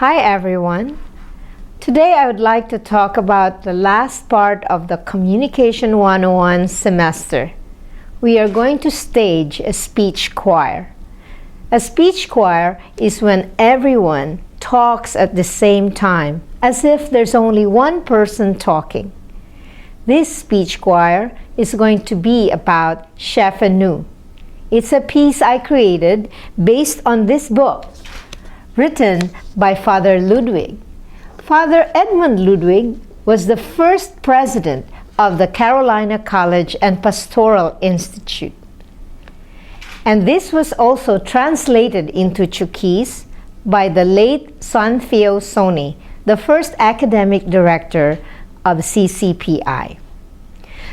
Hi everyone. Today I would like to talk about the last part of the Communication 101 semester. We are going to stage a speech choir. A speech choir is when everyone talks at the same time, as if there's only one person talking. This speech choir is going to be about Cheefenu. It's a piece I created based on this book, written by Father Ludwig. Father Edmund Ludwig was the first president of the Carolina College and Pastoral Institute. And this was also translated into Chuukese by the late San Theo Soni, the first academic director of CCPI.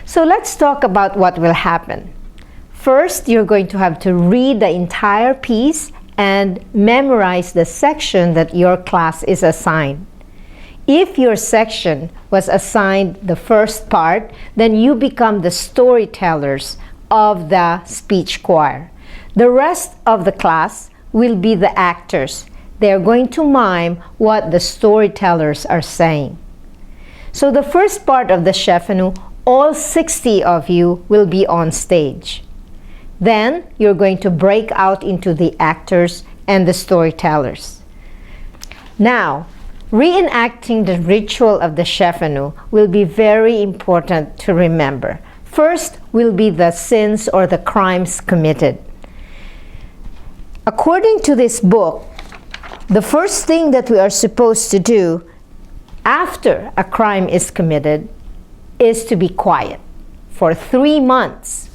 So let's talk about what will happen. First, you're going to have to read the entire piece and memorize the section that your class is assigned. If your section was assigned the first part, then you become the storytellers of the speech choir. The rest of the class will be the actors. They're going to mime what the storytellers are saying. So the first part of the Cheefenu, all 60 of you will be on stage. Then you're going to break out into the actors and the storytellers. Now, reenacting the ritual of the Cheefenu will be very important to remember. First will be the sins or the crimes committed. According to this book, the first thing that we are supposed to do after a crime is committed is to be quiet for 3 months.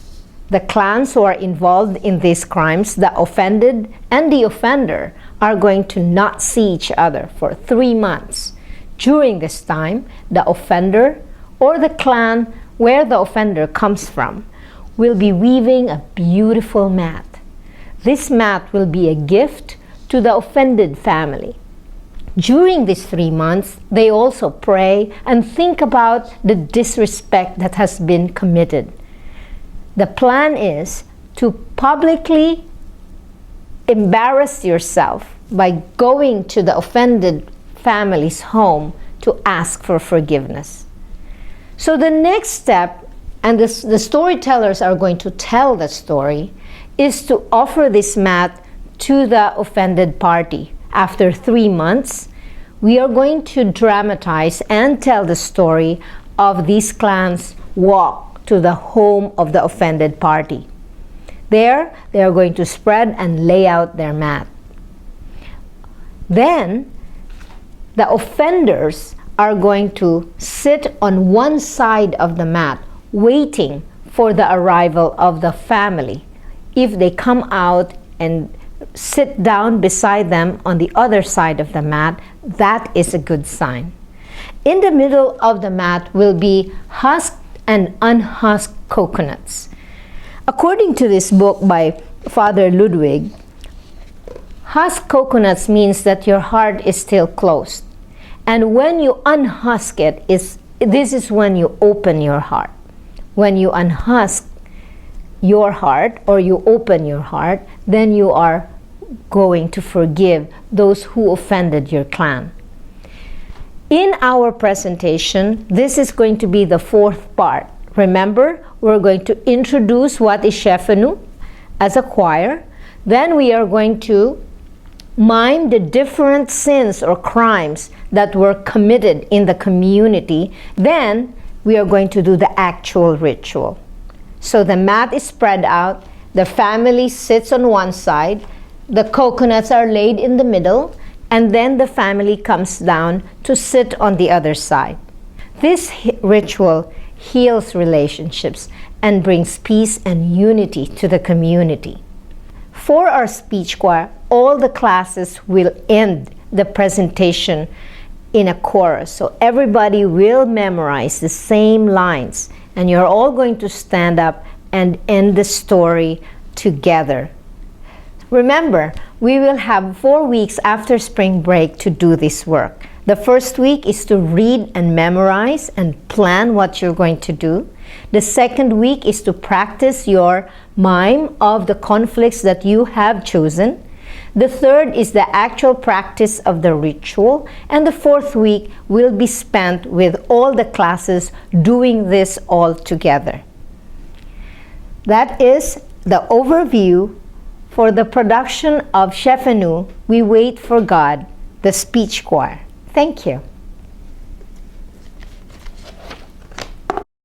The clans who are involved in these crimes, the offended and the offender, are going to not see each other for 3 months. During this time, the offender or the clan where the offender comes from will be weaving a beautiful mat. This mat will be a gift to the offended family. During these 3 months, they also pray and think about the disrespect that has been committed. The plan is to publicly embarrass yourself by going to the offended family's home to ask for forgiveness. So the next step, and the storytellers are going to tell the story, is to offer this mat to the offended party. After 3 months, we are going to dramatize and tell the story of these clans' walk to the home of the offended party. There, they are going to spread and lay out their mat. Then, the offenders are going to sit on one side of the mat, waiting for the arrival of the family. If they come out and sit down beside them on the other side of the mat, that is a good sign. In the middle of the mat will be husked and unhusked coconuts. According to this book by Father Ludwig, husked coconuts means that your heart is still closed. And when you unhusk it, this is when you open your heart. When you unhusk your heart or you open your heart, then you are going to forgive those who offended your clan. In our presentation, this is going to be the 4th part. Remember, we're going to introduce what is Cheefenu as a choir. Then we are going to mime the different sins or crimes that were committed in the community. Then we are going to do the actual ritual. So the mat is spread out, the family sits on one side, the coconuts are laid in the middle, and then the family comes down to sit on the other side. This ritual heals relationships and brings peace and unity to the community. For our speech choir, all the classes will end the presentation in a chorus. So everybody will memorize the same lines, and you're all going to stand up and end the story together. Remember, we will have 4 weeks after spring break to do this work. The first week is to read and memorize and plan what you're going to do. The second week is to practice your mime of the conflicts that you have chosen. The third is the actual practice of the ritual, and the fourth week will be spent with all the classes doing this all together. That is the overview for the production of Cheefenu, We Wait for God, the speech choir. Thank you.